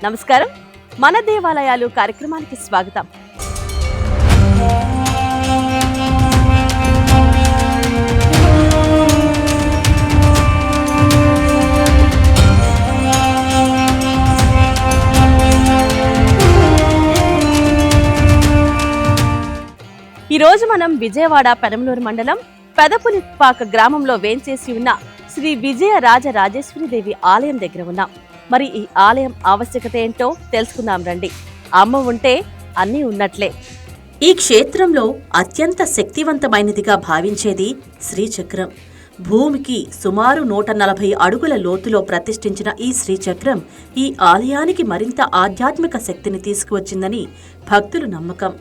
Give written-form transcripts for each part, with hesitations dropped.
నమస్కారం, మన దేవాలయాలు కార్యక్రమానికి స్వాగతం. ఈరోజు మనం విజయవాడ పెనమలూరు మండలం పెదపులిపాక గ్రామంలో వేంచేసి ఉన్న శ్రీ విజయ రాజరాజేశ్వరీదేవి ఆలయం దగ్గర ఉన్నాం. మరి ఈ ఆలయం ఆవశ్యకత ఏంటో తెలుసుకుందాం రండి. అమ్మ ఉంటే అన్నీ ఉన్నట్లే. ఈ క్షేత్రంలో అత్యంత శక్తివంతమైనదిగా భావించేది శ్రీచక్రం. భూమికి సుమారు 140 అడుగుల లోతులో ప్రతిష్ఠించిన ఈ శ్రీచక్రం ఈ ఆలయానికి మరింత ఆధ్యాత్మిక శక్తిని తీసుకువచ్చిందని భక్తుల నమ్మకం.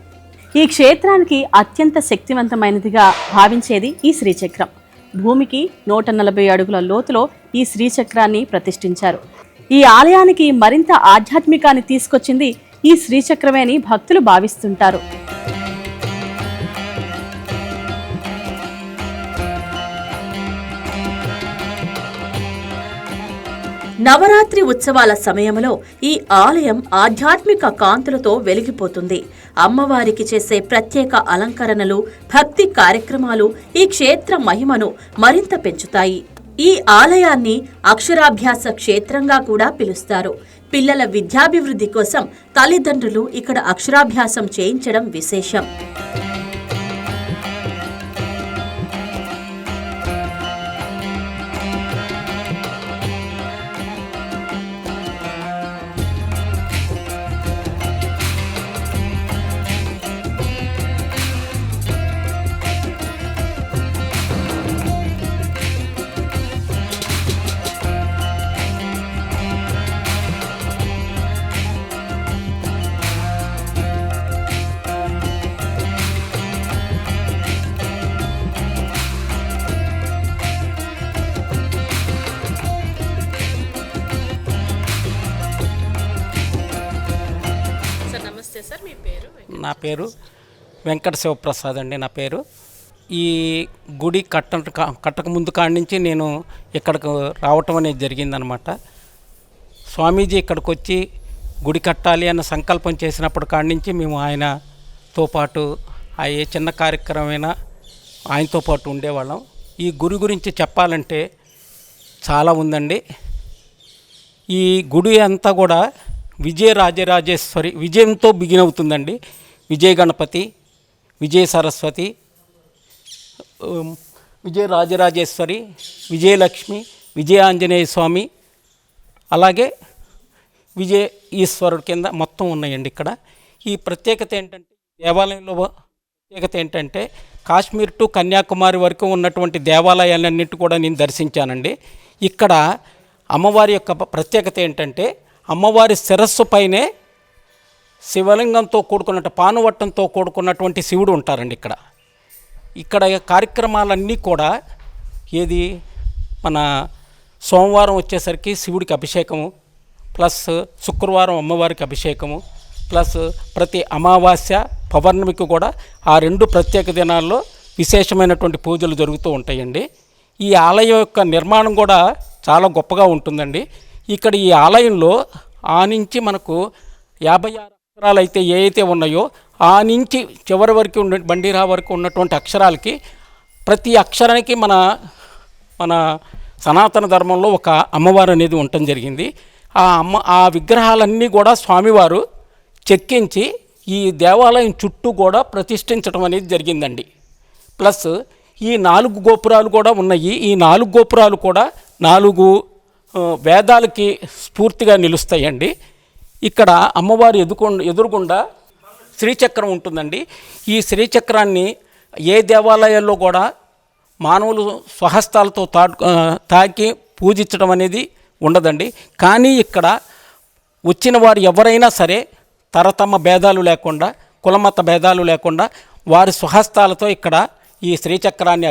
ఈ క్షేత్రానికి అత్యంత శక్తివంతమైనదిగా భావించేది ఈ శ్రీచక్రం. భూమికి 140 అడుగుల లోతులో ఈ శ్రీచక్రాన్ని ప్రతిష్ఠించారు. ఈ ఆలయానికి మరింత ఆధ్యాత్మికాన్ని తీసుకొచ్చింది ఈ శ్రీచక్రమే అని భక్తులు భావిస్తుంటారు. నవరాత్రి ఉత్సవాల సమయంలో ఈ ఆలయం ఆధ్యాత్మిక కాంతులతో వెలిగిపోతుంది. అమ్మవారికి చేసే ప్రత్యేక అలంకరణలు, భక్తి కార్యక్రమాలు ఈ క్షేత్ర మహిమను మరింత పెంచుతాయి. ఈ ఆలయాన్ని అక్షరాభ్యాస క్షేత్రంగా కూడా పిలుస్తారు. పిల్లల విద్యాభివృద్ధి కోసం తల్లిదండ్రులు ఇక్కడ అక్షరాభ్యాసం చేయించడం విశేషం. నా పేరు వెంకట శివప్రసాద్ అండి. నా పేరు. ఈ గుడి కట్టక ముందు కాడి నుంచి నేను ఇక్కడికి రావటం అనేది జరిగిందనమాట. స్వామీజీ ఇక్కడికి వచ్చి గుడి కట్టాలి అన్న సంకల్పం చేసినప్పటి కాడి నుంచి మేము ఆయనతో పాటు ఏ చిన్న కార్యక్రమమైనా ఆయనతో పాటు ఉండేవాళ్ళం. ఈ గుడి గురించి చెప్పాలంటే చాలా ఉందండి. ఈ గుడి అంతా కూడా విజయ రాజరాజేశ్వరి విజయంతో బిగిన్ అవుతుందండి. విజయ గణపతి, విజయ సరస్వతి, విజయ రాజరాజేశ్వరి, విజయలక్ష్మి, విజయ ఆంజనేయ స్వామి, అలాగే విజయ ఈశ్వరుడు కింద మొత్తం ఉన్నాయండి ఇక్కడ. ఈ ప్రత్యేకత ఏంటంటే, దేవాలయంలో ప్రత్యేకత ఏంటంటే కాశ్మీర్ టు కన్యాకుమారి వరకు ఉన్నటువంటి దేవాలయాలన్నింటి కూడా నేను దర్శించానండి. ఇక్కడ అమ్మవారి యొక్క ప్రత్యేకత ఏంటంటే, అమ్మవారి శిరస్సు పైనే శివలింగంతో కూడుకున్నట్టు పానువట్టంతో కూడుకున్నటువంటి శివుడు ఉంటారండి. ఇక్కడ కార్యక్రమాలన్నీ కూడా ఏది మన సోమవారం వచ్చేసరికి శివుడికి అభిషేకము, ప్లస్ శుక్రవారం అమ్మవారికి అభిషేకము, ప్లస్ ప్రతి అమావాస్య పౌర్ణమికి కూడా ఆ 2 ప్రత్యేక దినాల్లో విశేషమైనటువంటి పూజలు జరుగుతూ ఉంటాయండి. ఈ ఆలయం యొక్క నిర్మాణం కూడా చాలా గొప్పగా ఉంటుందండి. ఇక్కడ ఈ ఆలయంలో ఆ నుంచి మనకు 56 అక్షరాలు అయితే ఏవైతే ఉన్నాయో ఆ నుంచి చివరి వరకు బండిరా వరకు ఉన్నటువంటి అక్షరాలకి ప్రతి అక్షరానికి మన సనాతన ధర్మంలో ఒక అమ్మవారు అనేది ఉండటం జరిగింది. ఆ విగ్రహాలన్నీ కూడా స్వామివారు చెక్కించి ఈ దేవాలయం చుట్టూ కూడా ప్రతిష్ఠించడం అనేది జరిగిందండి. ప్లస్ ఈ 4 గోపురాలు కూడా ఉన్నాయి. ఈ 4 గోపురాలు కూడా 4 వేదాలకి స్ఫూర్తిగా నిలుస్తాయండి. ఇక్కడ అమ్మవారి ఎదురుగుండా శ్రీచక్రం ఉంటుందండి. ఈ శ్రీచక్రాన్ని ఏ దేవాలయాల్లో కూడా మానవులు స్వహస్తాలతో తాకి పూజించడం అనేది ఉండదండి. కానీ ఇక్కడ వచ్చిన వారు ఎవరైనా సరే తరతమ భేదాలు లేకుండా, కులమత భేదాలు లేకుండా వారి స్వహస్తాలతో ఇక్కడ ఈ శ్రీచక్రాన్ని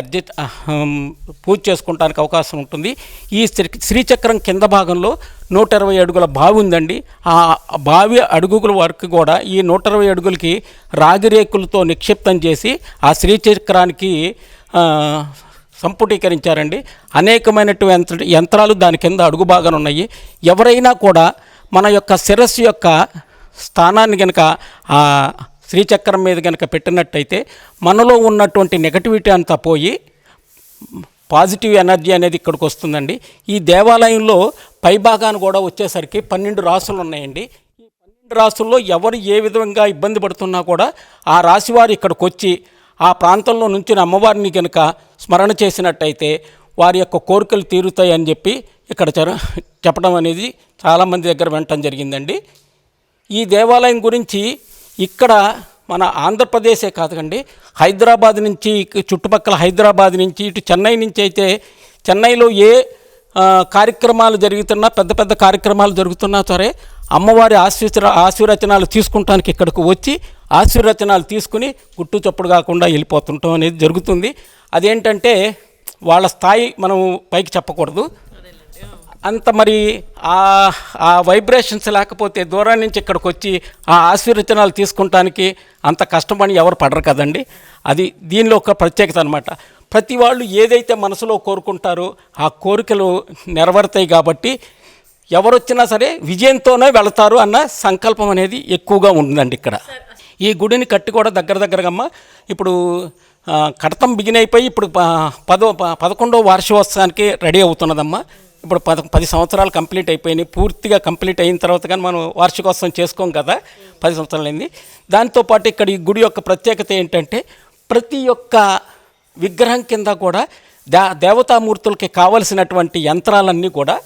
పూజ చేసుకోవడానికి అవకాశం ఉంటుంది. ఈ శ్రీచక్రం కింద భాగంలో 120 అడుగుల బావి ఉందండి. ఆ బావి అడుగుల వరకు కూడా ఈ 120 అడుగులకి రాగి రేకులతో నిక్షిప్తం చేసి ఆ శ్రీచక్రానికి సంపుటీకరించారండి. అనేకమైనటువంటి యంత్రాలు దాని కింద అడుగు భాగాన ఉన్నాయి. ఎవరైనా కూడా మన యొక్క శిరస్సు యొక్క స్థానాన్ని కనుక ఆ శ్రీచక్రం మీద కనుక పెట్టినట్టయితే మనలో ఉన్నటువంటి నెగటివిటీ అంతా పోయి పాజిటివ్ ఎనర్జీ అనేది ఇక్కడికి వస్తుందండి. ఈ దేవాలయంలో పైభాగాన్ని కూడా వచ్చేసరికి 12 రాసులు ఉన్నాయండి. ఈ 12 రాసుల్లో ఎవరు ఏ విధంగా ఇబ్బంది పడుతున్నా కూడా ఆ రాశివారు ఇక్కడికి వచ్చి ఆ ప్రాంతంలో నుంచి అమ్మవారిని కనుక స్మరణ చేసినట్టయితే వారి యొక్క కోరికలు తీరుతాయని చెప్పి ఇక్కడ చెప్పడం అనేది చాలామంది దగ్గర వినటం జరిగిందండి. ఈ దేవాలయం గురించి ఇక్కడ మన ఆంధ్రప్రదేశే కాదండి, హైదరాబాద్ నుంచి చుట్టుపక్కల హైదరాబాద్ నుంచి ఇటు చెన్నై నుంచి అయితే చెన్నైలో ఏ కార్యక్రమాలు జరుగుతున్నా పెద్ద పెద్ద కార్యక్రమాలు జరుగుతున్నా సరే అమ్మవారి ఆశీర్వచనాలు తీసుకుంటానికి ఇక్కడికి వచ్చి ఆశీర్వచనాలు తీసుకుని గుట్టు చప్పుడు కాకుండా వెళ్ళిపోతుంటాం అనేది జరుగుతుంది. అదేంటంటే వాళ్ళ స్థాయి మనం పైకి చెప్పకూడదు, అంత మరి ఆ వైబ్రేషన్స్ లేకపోతే దూరం నుంచి ఇక్కడికి వచ్చి ఆ ఆశీర్వచనాలు తీసుకుంటానికి అంత కష్టపడి ఎవరు పడరు కదండి. అది దీనిలో ఒక ప్రత్యేకత అనమాట. ప్రతి వాళ్ళు ఏదైతే మనసులో కోరుకుంటారో ఆ కోరికలు నెరవేరుతాయి కాబట్టి ఎవరొచ్చినా సరే విజయంతోనే వెళతారు అన్న సంకల్పం అనేది ఎక్కువగా ఉందండి ఇక్కడ. ఈ గుడిని కట్టి కూడా దగ్గరగా ఇప్పుడు కడతం బిగిన్ అయిపోయి ఇప్పుడు 11వ వార్షికోత్సవానికి రెడీ అవుతున్నదమ్మా. ఇప్పుడు 10 సంవత్సరాలు కంప్లీట్ అయిపోయినాయి. పూర్తిగా కంప్లీట్ అయిన తర్వాత కానీ మనం వార్షికోత్సవం చేసుకోం కదా, 10 సంవత్సరాలు అయింది. దాంతోపాటు ఇక్కడ ఈ గుడి యొక్క ప్రత్యేకత ఏంటంటే ప్రతి ఒక్క విగ్రహం కింద కూడా దేవతామూర్తులకి కావలసినటువంటి యంత్రాలన్నీ కూడా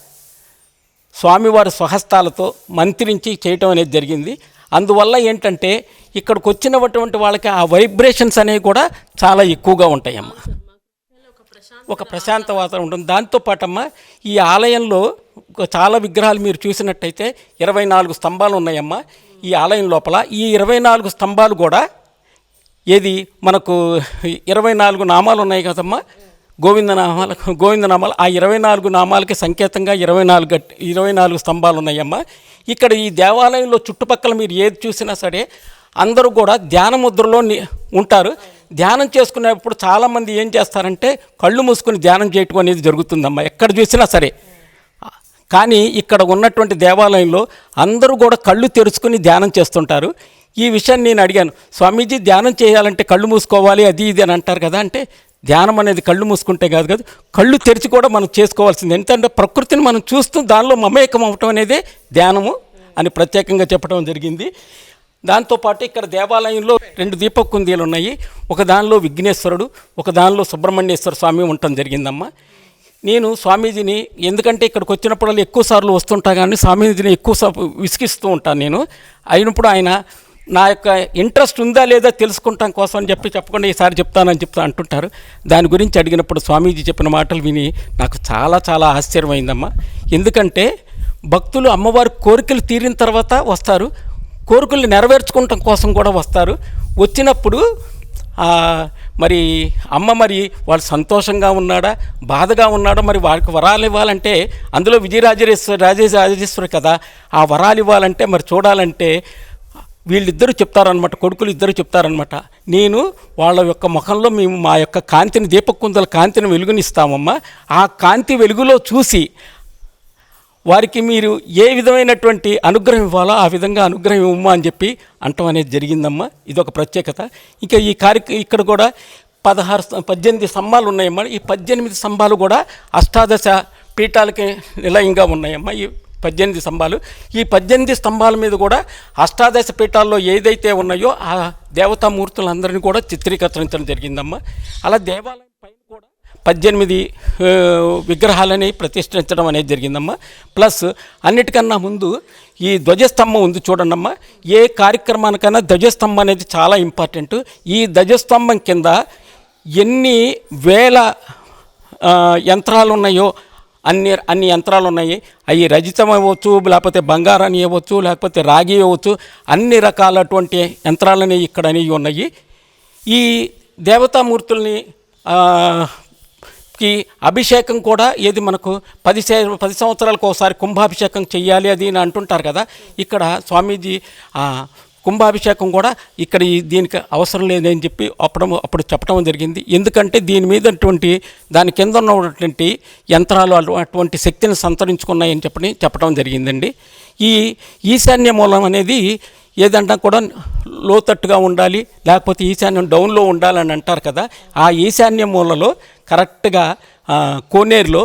స్వామివారి స్వహస్తాలతో మంత్రించి చేయటం అనేది జరిగింది. అందువల్ల ఏంటంటే ఇక్కడికి వచ్చినటువంటి వాళ్ళకి ఆ వైబ్రేషన్స్ అనేవి కూడా చాలా ఎక్కువగా ఉంటాయమ్మా. ఒక ప్రశాంత వాతావరణం ఉంటుంది. దాంతోపాటమ్మా ఈ ఆలయంలో చాలా విగ్రహాలు మీరు చూసినట్టయితే 24 స్తంభాలు ఉన్నాయమ్మా ఈ ఆలయం లోపల. ఈ 24 స్తంభాలు కూడా ఏది మనకు 24 నామాలు ఉన్నాయి కదమ్మా, గోవిందనామాలు. ఆ 24 నామాలకి సంకేతంగా 24 స్తంభాలు ఉన్నాయమ్మా. ఇక్కడ ఈ దేవాలయంలో చుట్టుపక్కల మీరు ఏది చూసినా సరే అందరూ కూడా ధ్యాన ముద్రలో ఉంటారు. ధ్యానం చేసుకునేప్పుడు చాలామంది ఏం చేస్తారంటే కళ్ళు మూసుకుని ధ్యానం చేయటం అనేది జరుగుతుందమ్మా ఎక్కడ చూసినా సరే. కానీ ఇక్కడ ఉన్నటువంటి దేవాలయంలో అందరూ కూడా కళ్ళు తెరుచుకుని ధ్యానం చేస్తుంటారు. ఈ విషయాన్ని నేను అడిగాను, స్వామీజీ ధ్యానం చేయాలంటే కళ్ళు మూసుకోవాలి అది ఇది అని అంటారు కదా. అంటే ధ్యానం అనేది కళ్ళు మూసుకుంటే కాదు, కళ్ళు తెరిచి కూడా మనం చేసుకోవాల్సింది. ఎందుకంటే ప్రకృతిని మనం చూస్తూ దానిలో మమేకం అవ్వటం అనేదే ధ్యానము అని ప్రత్యేకంగా చెప్పడం జరిగింది. దాంతోపాటు ఇక్కడ దేవాలయంలో 2 దీపకుందీలు ఉన్నాయి. ఒక దానిలో విఘ్నేశ్వరుడు, ఒక దానిలో సుబ్రహ్మణ్యేశ్వర స్వామి ఉండటం జరిగిందమ్మా. నేను స్వామీజీని ఎందుకంటే ఇక్కడికి వచ్చినప్పుడు ఎక్కువ సార్లు వస్తుంటా కానీ స్వామీజీని ఎక్కువ విసిగిస్తూ ఉంటాను నేను. అయినప్పుడు ఆయన నా యొక్క ఇంట్రెస్ట్ ఉందా లేదా తెలుసుకుంటాం కోసం అని చెప్పకుండా ఈసారి చెప్తానని అంటుంటారు. దాని గురించి అడిగినప్పుడు స్వామీజీ చెప్పిన మాటలు విని నాకు చాలా చాలా ఆశ్చర్యమైందమ్మా. ఎందుకంటే భక్తులు అమ్మవారి కోరికలు తీరిన తర్వాత వస్తారు, కోరికలు నెరవేర్చుకోవటం కోసం కూడా వస్తారు. వచ్చినప్పుడు మరి అమ్మ మరి వాళ్ళు సంతోషంగా ఉన్నాడా బాధగా ఉన్నాడా, మరి వారికి వరాలు ఇవ్వాలంటే అందులో రాజేశ్వరి కదా, ఆ వరాలు ఇవ్వాలంటే మరి చూడాలంటే వీళ్ళిద్దరూ చెప్తారనమాట, కొడుకులు ఇద్దరు చెప్తారనమాట. నేను వాళ్ళ యొక్క ముఖంలో మేము మా యొక్క కాంతిని దీపకుందల కాంతిని వెలుగునిస్తామమ్మా. ఆ కాంతి వెలుగులో చూసి వారికి మీరు ఏ విధమైనటువంటి అనుగ్రహం ఇవ్వాలో ఆ విధంగా అనుగ్రహం ఇవ్వమ్మా అని చెప్పి అంటం అనేది జరిగిందమ్మా. ఇదొక ప్రత్యేకత. ఇంకా ఈ ఇక్కడ కూడా 18 స్తంభాలు ఉన్నాయమ్మా. ఈ 18 స్తంభాలు కూడా అష్టాదశ పీఠాలకి నిలయంగా ఉన్నాయమ్మా. ఈ 18 స్తంభాలు, ఈ 18 స్తంభాల మీద కూడా అష్టాదశ పీఠాల్లో ఏదైతే ఉన్నాయో ఆ దేవతామూర్తులందరినీ కూడా చిత్రీకరించడం జరిగిందమ్మా. అలా దేవాలయం పైన కూడా 18 విగ్రహాలని ప్రతిష్ఠించడం అనేది జరిగిందమ్మా. ప్లస్ అన్నిటికన్నా ముందు ఈ ధ్వజస్తంభం ఉంది చూడండమ్మా. ఏ కార్యక్రమానికైనా ధ్వజస్తంభం అనేది చాలా ఇంపార్టెంట్. ఈ ధ్వజస్తంభం కింద ఎన్ని వేల యంత్రాలు ఉన్నాయో అన్ని యంత్రాలు ఉన్నాయి. అవి రజితం అవ్వచ్చు, లేకపోతే బంగారాన్ని ఇవ్వచ్చు, లేకపోతే రాగి ఇవ్వచ్చు, అన్ని రకాలటువంటి యంత్రాలని ఇక్కడ అనేవి ఉన్నాయి. ఈ దేవతామూర్తుల్ని కి అభిషేకం కూడా ఏది మనకు 10 సంవత్సరాలకు ఒకసారి కుంభాభిషేకం చెయ్యాలి అది అని అంటుంటారు కదా. ఇక్కడ స్వామీజీ కుంభాభిషేకం కూడా ఇక్కడ దీనికి అవసరం లేదని చెప్పి అప్పుడు చెప్పడం జరిగింది. ఎందుకంటే దీని మీద దాని కింద ఉన్నటువంటి యంత్రాలు అటువంటి శక్తిని సంతరించుకున్నాయని చెప్పడం జరిగిందండి. ఈ ఈశాన్య మూలం అనేది ఏదంటా కూడా లోతట్టుగా ఉండాలి, లేకపోతే ఈశాన్యం డౌన్లో ఉండాలని అంటారు కదా. ఆ ఈశాన్య మూలలో కరెక్ట్గా కోనేరులో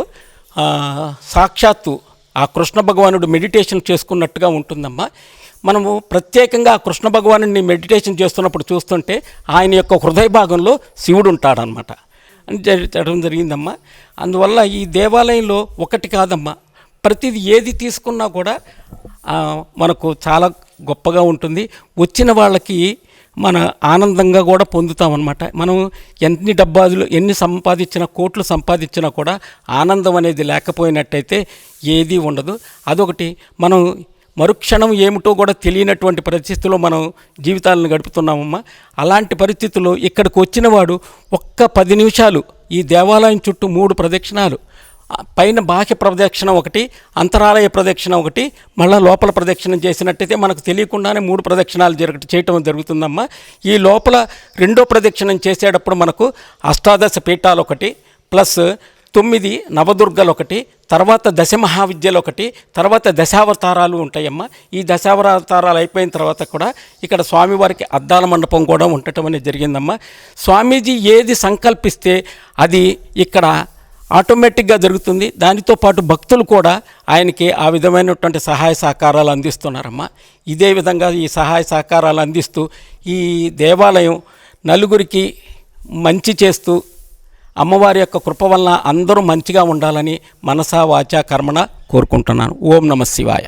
సాక్షాత్తు ఆ కృష్ణ భగవానుడు మెడిటేషన్ చేసుకున్నట్టుగా ఉంటుందమ్మా. మనము ప్రత్యేకంగా ఆ కృష్ణ భగవానుడిని మెడిటేషన్ చేస్తున్నప్పుడు చూస్తుంటే ఆయన యొక్క హృదయ భాగంలో శివుడు ఉంటాడనమాట అని జరగడం జరిగిందమ్మా. అందువల్ల ఈ దేవాలయంలో ఒకటి కాదమ్మా, ప్రతిది ఏది తీసుకున్నా కూడా మనకు చాలా గొప్పగా ఉంటుంది. వచ్చిన వాళ్ళకి మన ఆనందంగా కూడా పొందుతామన్నమాట. మనం ఎన్ని సంపాదించినా, కోట్లు సంపాదించినా కూడా ఆనందం అనేది లేకపోయినట్టయితే ఏదీ ఉండదు. అదొకటి. మనం మరుక్షణం ఏమిటో కూడా తెలియనటువంటి పరిస్థితుల్లో మనం జీవితాలను గడుపుతున్నామమ్మా. అలాంటి పరిస్థితుల్లో ఇక్కడికి వచ్చిన వాడు ఒక్క 10 నిమిషాలు ఈ దేవాలయం చుట్టూ 3 ప్రదక్షిణాలు, పైన బాహ్య ప్రదక్షిణ ఒకటి, అంతరాలయ ప్రదక్షిణ ఒకటి, మళ్ళీ లోపల ప్రదక్షిణం చేసినట్టయితే మనకు తెలియకుండానే 3 ప్రదక్షిణాలు చేయటం జరుగుతుందమ్మా. ఈ లోపల 2వ ప్రదక్షిణం చేసేటప్పుడు మనకు అష్టాదశ పీఠాలు ఒకటి, ప్లస్ 9 నవదుర్గలు ఒకటి, తర్వాత 10 మహావిద్యలు ఒకటి, తర్వాత దశావతారాలు ఉంటాయమ్మా. ఈ దశావతారాలు అయిపోయిన తర్వాత కూడా ఇక్కడ స్వామివారికి అద్దాల మండపం కూడా ఉండటం అనేది జరిగిందమ్మా. స్వామీజీ ఏది సంకల్పిస్తే అది ఇక్కడ ఆటోమేటిక్గా జరుగుతుంది. దానితో పాటు భక్తులు కూడా ఆయనకి ఆ విధమైనటువంటి సహాయ సహకారాలు అందిస్తున్నారమ్మా. ఇదే విధంగా ఈ సహాయ సహకారాలు అందిస్తూ ఈ దేవాలయం నలుగురికి మంచి చేస్తూ అమ్మవారి యొక్క కృప వలన అందరూ మంచిగా ఉండాలని మనసా వాచా కర్మణ కోరుకుంటున్నాను. ఓం నమః శివాయ.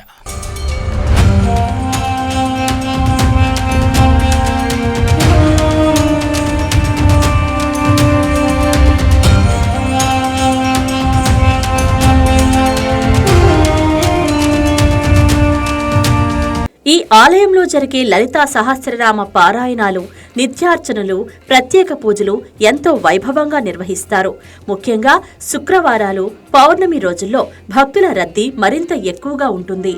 ఈ ఆలయంలో జరిగే లలితా సహస్రనామ పారాయణాలు, నిత్యార్చనలు, ప్రత్యేక పూజలు ఎంతో వైభవంగా నిర్వహిస్తారు. ముఖ్యంగా శుక్రవారాలు, పౌర్ణమి రోజుల్లో భక్తుల రద్దీ మరింత ఎక్కువగా ఉంటుంది.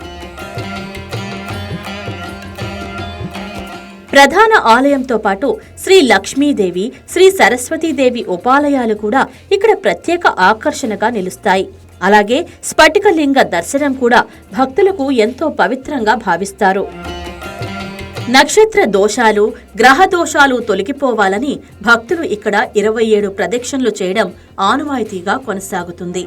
ప్రధాన ఆలయంతో పాటు శ్రీ లక్ష్మీదేవి, శ్రీ సరస్వతీదేవి ఉపాలయాలు కూడా ఇక్కడ ప్రత్యేక ఆకర్షణగా నిలుస్తాయి. అలాగే స్ఫటికలింగ దర్శనం కూడా భక్తులకు ఎంతో పవిత్రంగా భావిస్తారు. నక్షత్ర దోషాలు, గ్రహ దోషాలు తొలగిపోవాలని భక్తులు ఇక్కడ 27 ప్రదక్షిణలు చేయడం ఆనవాయితీగా కొనసాగుతుంది.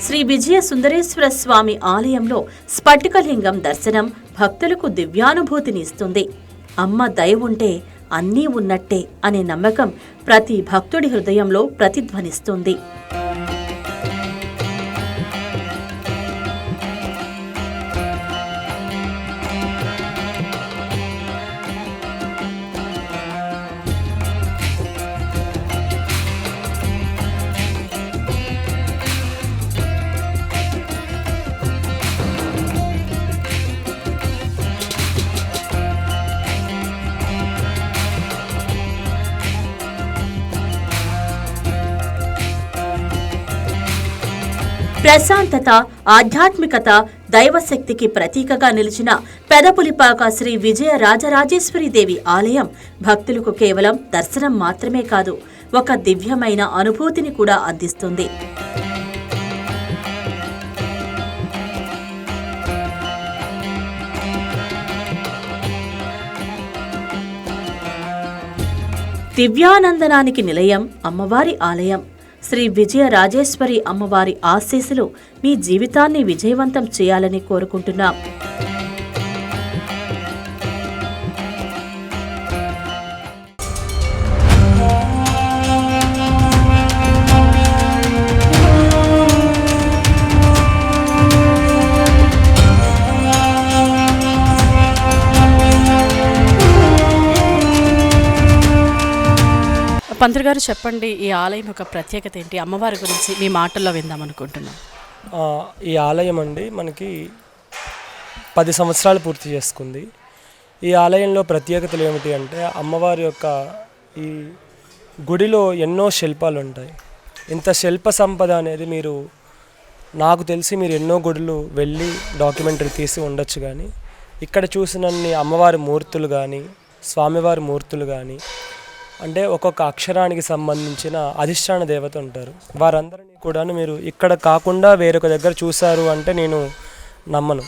శ్రీ విజయ సుందరేశ్వర స్వామి ఆలయంలో స్ఫటికలింగం దర్శనం భక్తులకు దివ్యానుభూతిని ఇస్తుంది. అమ్మ దయ ఉంటే అన్నీ ఉన్నట్టే అనే నమ్మకం ప్రతి భక్తుడి హృదయంలో ప్రతిధ్వనిస్తుంది. ప్రశాంతత, ఆధ్యాత్మికత, దైవశక్తికి ప్రతీకగా నిలిచిన పెదపులిపాక శ్రీ విజయ రాజరాజేశ్వరీదేవి ఆలయం భక్తులకు కేవలం దర్శనం మాత్రమే కాదు, ఒక దివ్యమైన అనుభూతిని కూడా అందిస్తుంది. దివ్యానందనానికి నిలయం అమ్మవారి ఆలయం. శ్రీ విజయ రాజేశ్వరి అమ్మవారి ఆశీస్సులు మీ జీవితాన్ని విజయవంతం చేయాలని కోరుకుంటున్నాం. పంతులు గారు చెప్పండి, ఈ ఆలయం యొక్క ప్రత్యేకత ఏంటి? అమ్మవారి గురించి మీ మాటల్లో విందాం అనుకుంటున్నాం. ఈ ఆలయం అండి మనకి 10 సంవత్సరాలు పూర్తి చేసుకుంది. ఈ ఆలయంలో ప్రత్యేకతలు ఏమిటి అంటే అమ్మవారి యొక్క ఈ గుడిలో ఎన్నో శిల్పాలు ఉంటాయి. ఇంత శిల్ప సంపద అనేది నాకు తెలిసి మీరు ఎన్నో గుడులు వెళ్ళి డాక్యుమెంటరీ తీసి ఉండొచ్చు, కానీ ఇక్కడ చూసినన్ని అమ్మవారి మూర్తులు కానీ, స్వామివారి మూర్తులు కానీ అంటే ఒక్కొక్క అక్షరానికి సంబంధించిన అధిష్టాన దేవత ఉంటారు. వారందరినీ కూడాను మీరు ఇక్కడ కాకుండా వేరొక దగ్గర చూశారు అంటే నేను నమ్మను.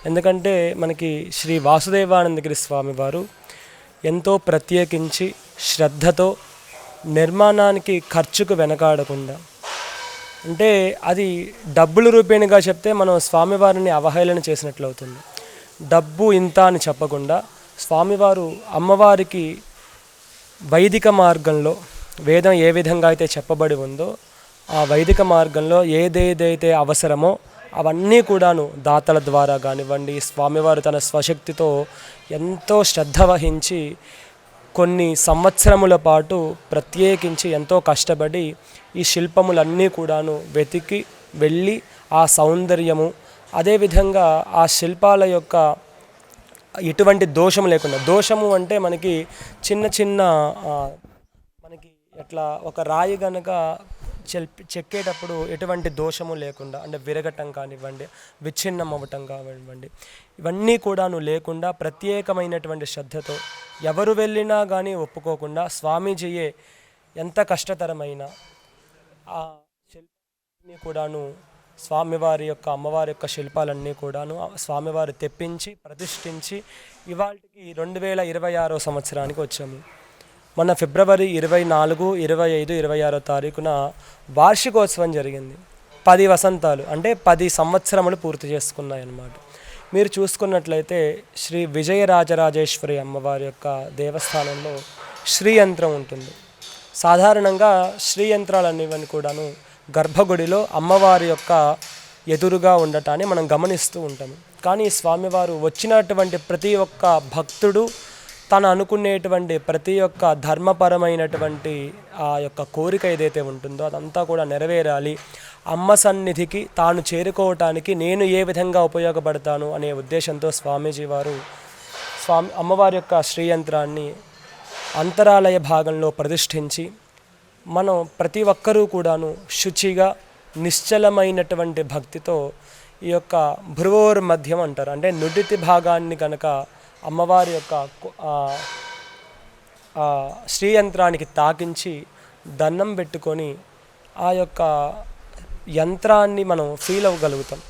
ఎందుకంటే మనకి శ్రీ వాసుదేవానందగిరి స్వామి వారు ఎంతో ప్రత్యేకించి శ్రద్ధతో నిర్మాణానికి ఖర్చుకు వెనకాడకుండా, అంటే అది డబ్బుల రూపేణిగా చెప్తే మనం స్వామివారిని అవహేళన చేసినట్లు అవుతుంది. డబ్బు ఇంత అని చెప్పకుండా స్వామివారు అమ్మవారికి వైదిక మార్గంలో వేదం ఏ విధంగా అయితే చెప్పబడి ఉందో ఆ వైదిక మార్గంలో ఏదేదైతే అవసరమో అవన్నీ కూడాను దాతల ద్వారా కానివ్వండి, స్వామివారు తన స్వశక్తితో ఎంతో శ్రద్ధ వహించి కొన్ని సంవత్సరముల పాటు ప్రత్యేకించి ఎంతో కష్టపడి ఈ శిల్పములన్నీ కూడాను వెతికి వెళ్ళి ఆ సౌందర్యము, అదేవిధంగా ఆ శిల్పాల యొక్క ఎటువంటి దోషము లేకుండా, దోషము అంటే మనకి చిన్న చిన్న మనకి ఎట్లా ఒక రాయి గనక చెక్కేటప్పుడు ఎటువంటి దోషము లేకుండా, అంటే విరగటం కానివ్వండి, విచ్ఛిన్నం అవ్వటం కానివ్వండి, ఇవన్నీ కూడాను లేకుండా ప్రత్యేకమైనటువంటి శ్రద్ధతో ఎవరు వెళ్ళినా కానీ ఒప్పుకోకుండా స్వామీజీయే ఎంత కష్టతరమైన ఆ శిల్పాన్ని కూడాను స్వామివారి యొక్క అమ్మవారి యొక్క శిల్పాలన్నీ కూడాను స్వామివారు తెప్పించి ప్రతిష్ఠించి ఇవాళకి 2026 సంవత్సరానికి వచ్చాము. మన ఫిబ్రవరి 24, 25, 26 తారీఖున వార్షికోత్సవం జరిగింది. 10 వసంతాలు అంటే 10 సంవత్సరములు పూర్తి చేసుకున్నాయన్నమాట. మీరు చూసుకున్నట్లయితే శ్రీ విజయరాజరాజేశ్వరి అమ్మవారి యొక్క దేవస్థానంలో శ్రీయంత్రం ఉంటుంది. సాధారణంగా శ్రీయంత్రాలన్నీ కూడాను గర్భగుడిలో అమ్మవారి యొక్క ఎదురుగా ఉండటాన్ని మనం గమనిస్తూ ఉంటాము. కానీ స్వామివారు వచ్చినటువంటి ప్రతి ఒక్క భక్తుడు తను అనుకునేటువంటి ప్రతి ఒక్క ధర్మపరమైనటువంటి ఆ యొక్క కోరిక ఏదైతే ఉంటుందో అదంతా కూడా నెరవేరాలి, అమ్మ సన్నిధికి తాను చేరుకోవటానికి నేను ఏ విధంగా ఉపయోగపడతాను అనే ఉద్దేశంతో స్వామీజీ వారు అమ్మవారి యొక్క శ్రీయంత్రాన్ని అంతరాలయ భాగంలో ప్రతిష్ఠించి మనం ప్రతి ఒక్కరూ కూడాను శుచిగా నిశ్చలమైనటువంటి భక్తితో ఈ యొక్క భ్రువోర్ మధ్యం అంటారు, అంటే నుడితి భాగాన్ని కనుక అమ్మవారి యొక్క శ్రీయంత్రానికి తాకించి దండం పెట్టుకొని ఆ యొక్క యంత్రాన్ని మనం ఫీల్ అవ్వగలుగుతాం.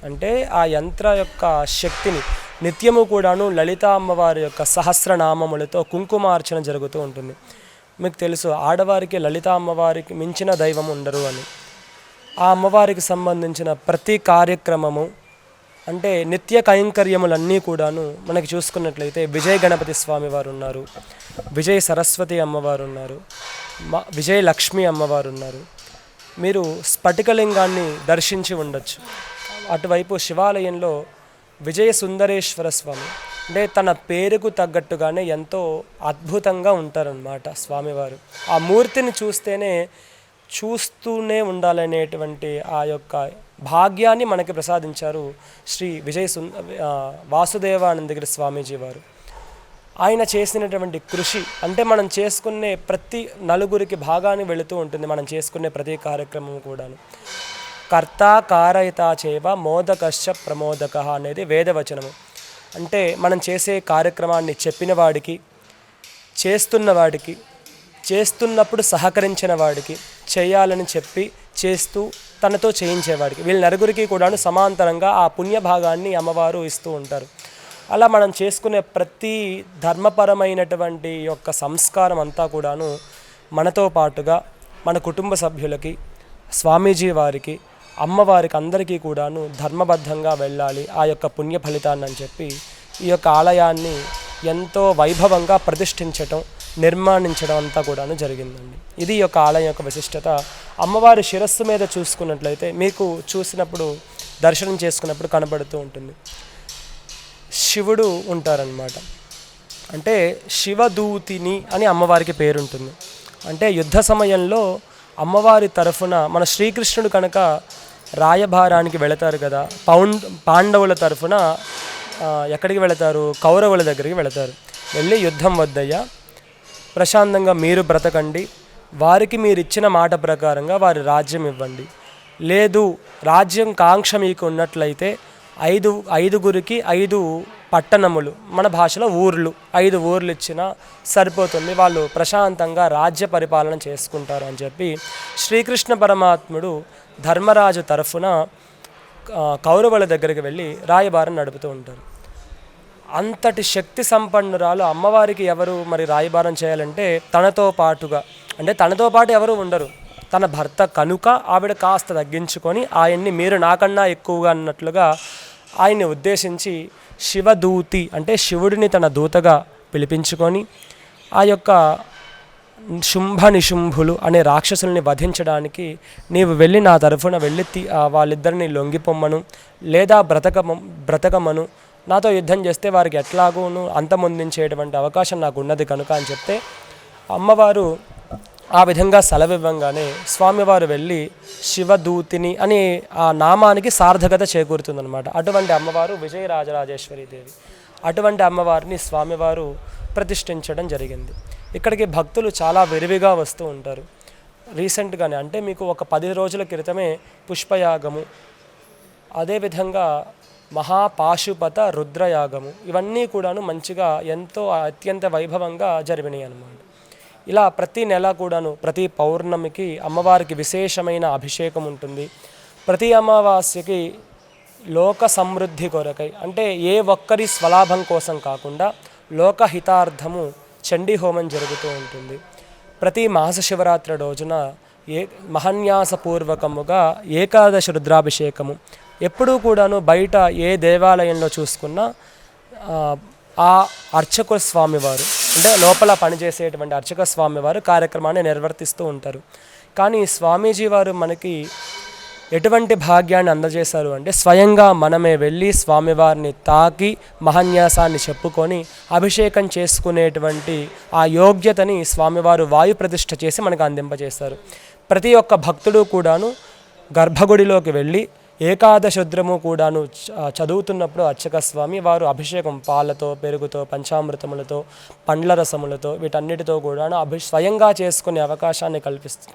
అంటే ఆ యంత్ర యొక్క శక్తిని నిత్యము కూడాను లలితా అమ్మవారి యొక్క సహస్రనామములతో కుంకుమార్చన జరుగుతూ ఉంటుంది. మీకు తెలుసు, ఆడవారికి లలితా అమ్మవారికి మించిన దైవం ఉండరు అని. ఆ అమ్మవారికి సంబంధించిన ప్రతి కార్యక్రమము అంటే నిత్య కైంకర్యములన్నీ కూడాను మనకి చూసుకున్నట్లయితే విజయ గణపతి స్వామి వారు ఉన్నారు, విజయ సరస్వతి అమ్మవారు ఉన్నారు, విజయ లక్ష్మి అమ్మవారు ఉన్నారు. మీరు స్ఫటికలింగాన్ని దర్శించి ఉండొచ్చు. అటువైపు శివాలయంలో విజయ సుందరేశ్వర స్వామి, అంటే తన పేరుకు తగ్గట్టుగానే ఎంతో అద్భుతంగా ఉంటారన్నమాట స్వామివారు. ఆ మూర్తిని చూస్తూనే ఉండాలనేటువంటి ఆ యొక్క భాగ్యాన్ని మనకి ప్రసాదించారు శ్రీ వాసుదేవానందగిరి స్వామీజీ వారు. ఆయన చేసినటువంటి కృషి అంటే మనం చేసుకునే ప్రతి నలుగురికి భాగాన్ని వెళుతూ ఉంటుంది. మనం చేసుకునే ప్రతి కార్యక్రమం కూడాను కర్త కారయిత చేవ మోదకశ్చ ప్రమోదక అనేది వేదవచనము. అంటే మనం చేసే కార్యక్రమాన్ని చెప్పిన వాడికి, చేస్తున్న వాడికి, చేస్తున్నప్పుడు సహకరించిన వాడికి, చేయాలని చెప్పి చేస్తూ తనతో చేయించేవాడికి, వీళ్ళ నలుగురికి కూడాను సమాంతరంగా ఆ పుణ్యభాగాన్ని అమ్మవారు ఇస్తూ ఉంటారు. అలా మనం చేసుకునే ప్రతి ధర్మపరమైనటువంటి యొక్క సంస్కారం అంతా కూడాను మనతో పాటుగా మన కుటుంబ సభ్యులకి, స్వామీజీ వారికి, అమ్మవారికి అందరికీ కూడాను ధర్మబద్ధంగా వెళ్ళాలి ఆ యొక్క పుణ్య ఫలితాన్ని అని చెప్పి ఈ యొక్క ఆలయాన్ని ఎంతో వైభవంగా ప్రతిష్ఠించటం, నిర్మాణించడం అంతా కూడాను జరిగిందండి. ఇది ఈ యొక్క ఆలయం యొక్క విశిష్టత. అమ్మవారి శిరస్సు మీద చూసుకున్నట్లయితే మీకు చూసినప్పుడు దర్శనం చేసుకున్నప్పుడు కనబడుతూ ఉంటుంది శివుడు ఉంటారనమాట. అంటే శివదూతిని అని అమ్మవారికి పేరుంటుంది. అంటే యుద్ధ సమయంలో అమ్మవారి తరఫున మన శ్రీకృష్ణుడు కనుక రాయభారానికి వెళతారు కదా, పాండవుల తరఫున ఎక్కడికి వెళతారు? కౌరవుల దగ్గరికి వెళతారు. వెళ్ళి యుద్ధం వద్దయ్యా, ప్రశాంతంగా మీరు బ్రతకండి, వారికి మీరు ఇచ్చిన మాట ప్రకారంగా వారి రాజ్యం ఇవ్వండి, లేదు రాజ్యం కాంక్ష మీకు ఉన్నట్లయితే ఐదుగురికి 5 పట్టణములు, మన భాషలో ఊర్లు, 5 ఊర్లు ఇచ్చినా సరిపోతుంది, వాళ్ళు ప్రశాంతంగా రాజ్య పరిపాలన చేసుకుంటారు అని చెప్పి శ్రీకృష్ణ పరమాత్ముడు ధర్మరాజు తరఫున కౌరవుల దగ్గరికి వెళ్ళి రాయబారం నడుపుతూ ఉంటారు. అంతటి శక్తి సంపన్నురాలు అమ్మవారికి ఎవరు మరి రాయబారం చేయాలంటే తనతో పాటుగా, అంటే తనతో పాటు ఎవరు ఉండరు, తన భర్త కనుక ఆవిడ కాస్త తగ్గించుకొని ఆయన్ని మీరు నాకన్నా ఎక్కువగా అన్నట్లుగా ఆయన్ని ఉద్దేశించి శివదూతి అంటే శివుడిని తన దూతగా పిలిపించుకొని ఆ యొక్క శుంభ నిశుంభులు అనే రాక్షసుల్ని వధించడానికి నీవు వెళ్ళి నా తరఫున వెళ్ళి వాళ్ళిద్దరిని లొంగిపోమ్మను లేదా బ్రతకమను, నాతో యుద్ధం చేస్తే వారికి ఎట్లాగూను అంతమొందించేటువంటి అవకాశం నాకు ఉన్నది కనుక అని చెప్తే అమ్మవారు ఆ విధంగా సెలవివ్వంగానే స్వామివారు వెళ్ళి శివదూతిని అని ఆ నామానికి సార్థకత చేకూరుతుందన్నమాట. అటువంటి అమ్మవారు విజయరాజరాజేశ్వరి దేవి. అటువంటి అమ్మవారిని స్వామివారు ప్రతిష్ఠించడం జరిగింది. ఇక్కడికి భక్తులు చాలా విరివిగా వస్తూ ఉంటారు. రీసెంట్గానే అంటే మీకు ఒక 10 రోజుల క్రితమే పుష్పయాగము, అదేవిధంగా మహాపాశుపత రుద్రయాగము, ఇవన్నీ కూడాను మంచిగా ఎంతో అత్యంత వైభవంగా జరిగినాయి అన్నమాట. ఇలా ప్రతి నెల కూడాను ప్రతి పౌర్ణమికి అమ్మవారికి విశేషమైన అభిషేకం ఉంటుంది. ప్రతి అమావాస్యకి లోక సమృద్ధి కొరకై అంటే ఏ ఒక్కరి స్వలాభం కోసం కాకుండా లోకహితార్థము చండీ హోమం జరుగుతూ ఉంటుంది. ప్రతి మాస శివరాత్రి రోజున మహన్యాసపూర్వకముగా ఏకాదశి రుద్రాభిషేకము. ఎప్పుడూ కూడాను బయట ఏ దేవాలయంలో చూసుకున్నా ఆ అర్చక స్వామివారు అంటే లోపల పనిచేసేటువంటి అర్చక స్వామివారు కార్యక్రమాన్ని నిర్వర్తిస్తూ ఉంటారు. కానీ స్వామీజీ వారు మనకి ఎటువంటి భాగ్యాన్ని అందజేశారు అంటే స్వయంగా మనమే వెళ్ళి స్వామివారిని తాకి మహన్యాసాన్ని చెప్పుకొని అభిషేకం చేసుకునేటువంటి ఆ యోగ్యతని స్వామివారు వాయు ప్రతిష్ఠ చేసి మనకు అందింపజేశారు. ప్రతి ఒక్క భక్తుడు కూడాను గర్భగుడిలోకి వెళ్ళి ఏకాదశ రుద్రము కూడాను చదువుతున్నప్పుడు అర్చక స్వామి వారు అభిషేకం పాలతో, పెరుగుతో, పంచామృతములతో, పండ్ల రసములతో వీటన్నిటితో కూడాను స్వయంగా చేసుకునే అవకాశాన్ని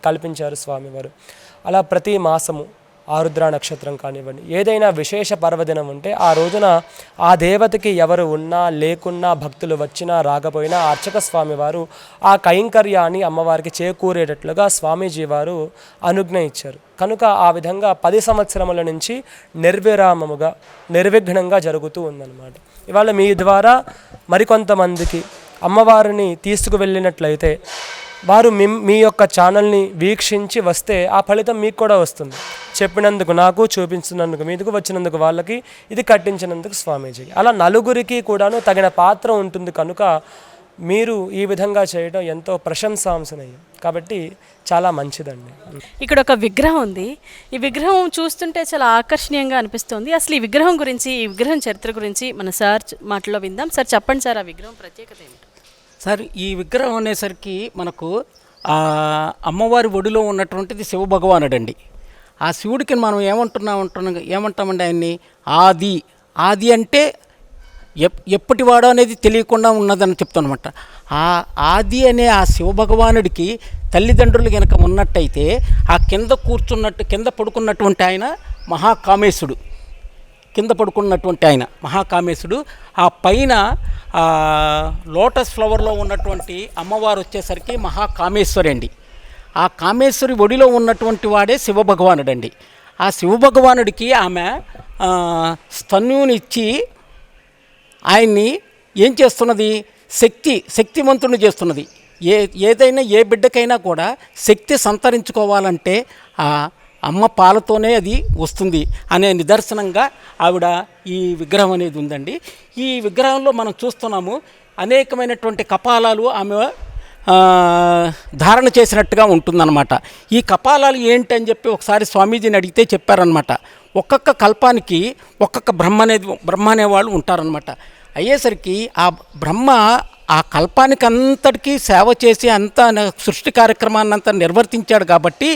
కల్పించారు స్వామివారు. అలా ప్రతి మాసము ఆరుద్ర నక్షత్రం కానివ్వండి, ఏదైనా విశేష పర్వదినం ఉంటే ఆ రోజున ఆ దేవతకి ఎవరు ఉన్నా లేకున్నా భక్తులు వచ్చినా రాకపోయినా అర్చక స్వామివారు ఆ కైంకర్యాన్ని అమ్మవారికి చేకూరేటట్లుగా స్వామీజీ వారు అనుజ్ఞ ఇచ్చారు. కనుక ఆ విధంగా 10 సంవత్సరముల నుంచి నిర్విరామముగా నిర్విఘ్నంగా జరుగుతూ ఉందన్నమాట. ఇవాళ మీ ద్వారా మరికొంతమందికి అమ్మవారిని తీసుకువెళ్ళినట్లయితే వారు మీ యొక్క ఛానల్ని వీక్షించి వస్తే ఆ ఫలితం మీకు కూడా వస్తుంది. చెప్పినందుకు నాకు, చూపించినందుకు మీదుకు, వచ్చినందుకు వాళ్ళకి, ఇది కట్టించినందుకు స్వామీజీకి, అలా నలుగురికి కూడాను తగిన పాత్ర ఉంటుంది. కనుక మీరు ఈ విధంగా చేయడం ఎంతో ప్రశంసాంశనీయం. కాబట్టి చాలా మంచిదండి. ఇక్కడ ఒక విగ్రహం ఉంది. ఈ విగ్రహం చూస్తుంటే చాలా ఆకర్షణీయంగా అనిపిస్తుంది. అసలు ఈ విగ్రహం గురించి, ఈ విగ్రహం చరిత్ర గురించి మన సార్ మాటలో విందాం. సార్ చెప్పండి సార్, ఆ విగ్రహం ప్రత్యేకత ఏమిటి? సార్, ఈ విగ్రహం అనేసరికి మనకు అమ్మవారి ఒడిలో ఉన్నటువంటిది శివభగవానుడండి. ఆ శివుడికి మనం ఏమంటామండి ఆయన్ని ఆది అంటే ఎప్పటివాడో అనేది తెలియకుండా ఉన్నదని చెప్తానమాట. ఆ ఆది అనే ఆ శివభగవానుడికి తల్లిదండ్రులు కనుక ఉన్నట్టయితే ఆ కింద పడుకున్నటువంటి ఆయన మహాకామేశుడు, ఆ పైన లోటస్ ఫ్లవర్లో ఉన్నటువంటి అమ్మవారు వచ్చేసరికి మహాకామేశ్వరి అండి. ఆ కామేశ్వరి ఒడిలో ఉన్నటువంటి వాడే శివభగవానుడండి. ఆ శివభగవానుడికి ఆమె స్తన్యునిచ్చి ఆయన్ని ఏం చేస్తున్నది, శక్తివంతుని చేస్తున్నది. ఏదైనా ఏ బిడ్డకైనా కూడా శక్తి సంతరించుకోవాలంటే ఆ అమ్మ పాలతోనే అది వస్తుంది అనే నిదర్శనంగా ఆవిడ ఈ విగ్రహం అనేది ఉందండి. ఈ విగ్రహంలో మనం చూస్తున్నాము అనేకమైనటువంటి కపాలాలు ఆమె ధారణ చేసినట్టుగా ఉంటుందన్నమాట. ఈ కపాలాలు ఏంటని చెప్పి ఒకసారి స్వామీజీని అడిగితే చెప్పారనమాట. ఒక్కొక్క కల్పానికి ఒక్కొక్క బ్రహ్మ అనేవాళ్ళు ఉంటారనమాట. అయ్యేసరికి ఆ బ్రహ్మ ఆ కల్పానికి అంతటికీ సేవ చేసి అంత సృష్టి కార్యక్రమాన్ని అంతా నిర్వర్తించాడు. కాబట్టి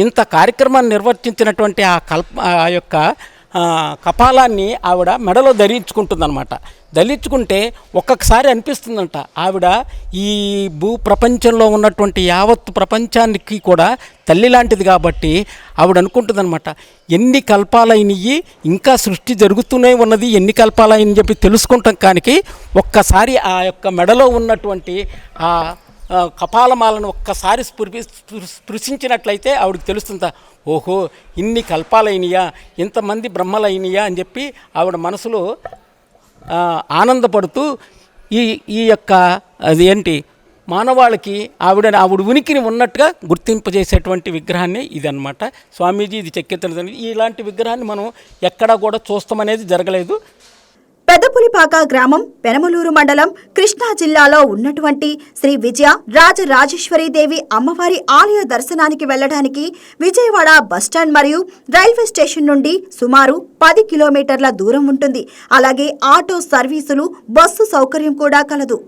ఇంత కార్యక్రమాన్ని నిర్వర్తించినటువంటి ఆ యొక్క కపాలాన్ని ఆవిడ మెడలో ధరించుకుంటుందన్నమాట. ధరించుకుంటే ఒక్కొక్కసారి అనిపిస్తుందంట ఆవిడ ఈ భూ ప్రపంచంలో ఉన్నటువంటి యావత్ ప్రపంచానికి కూడా తల్లి లాంటిది కాబట్టి ఆవిడ అనుకుంటుందన్నమాట, ఎన్ని కల్పాలైనవి ఇంకా సృష్టి జరుగుతూనే ఉన్నది, ఎన్ని కల్పాలైనని చెప్పి తెలుసుకుంటాం. కానీ ఒక్కసారి ఆ యొక్క మెడలో ఉన్నటువంటి ఆ కపాలమాలను ఒక్కసారి స్పృశించినట్లయితే ఆవిడకి తెలుస్తుందా, ఓహో ఇన్ని కల్పాలైనయా, ఇంతమంది బ్రహ్మలైనయా అని చెప్పి ఆవిడ మనసులో ఆనందపడుతూ ఈ యొక్క అది ఏంటి మానవాళికి ఆవిడ ఉనికిని ఉన్నట్టుగా గుర్తింపజేసేటువంటి విగ్రహాన్ని ఇది అనమాట. స్వామీజీ ఇది చెక్కెత్తడం. ఇలాంటి విగ్రహాన్ని మనం ఎక్కడా కూడా చూస్తామనేది జరగలేదు. పెదపులిపాక గ్రామం పెనమలూరు మండలం కృష్ణా జిల్లాలో ఉన్నటువంటి శ్రీ విజయ రాజరాజేశ్వరీదేవి అమ్మవారి ఆలయ దర్శనానికి వెళ్లడానికి విజయవాడ బస్టాండ్ మరియు రైల్వే స్టేషన్ నుండి సుమారు 10 కిలోమీటర్ల దూరం ఉంటుంది. అలాగే ఆటో సర్వీసులు, బస్సు సౌకర్యం కూడా కలదు.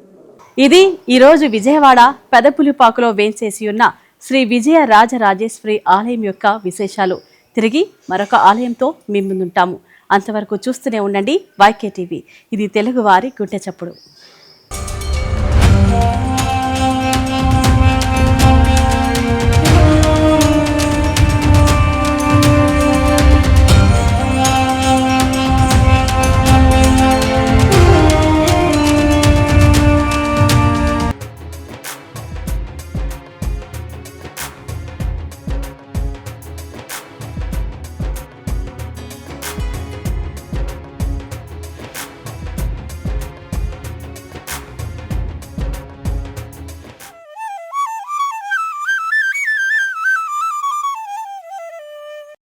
ఇది ఈరోజు విజయవాడ పెదపులిపాకులో వేంచేసి ఉన్న శ్రీ విజయ రాజరాజేశ్వరి ఆలయం యొక్క విశేషాలు. తిరిగి మరొక ఆలయంతో మీ ముందుంటాము. అంతవరకు చూస్తూనే ఉండండి YK టీవీ. ఇది తెలుగువారి గుండె చప్పుడు.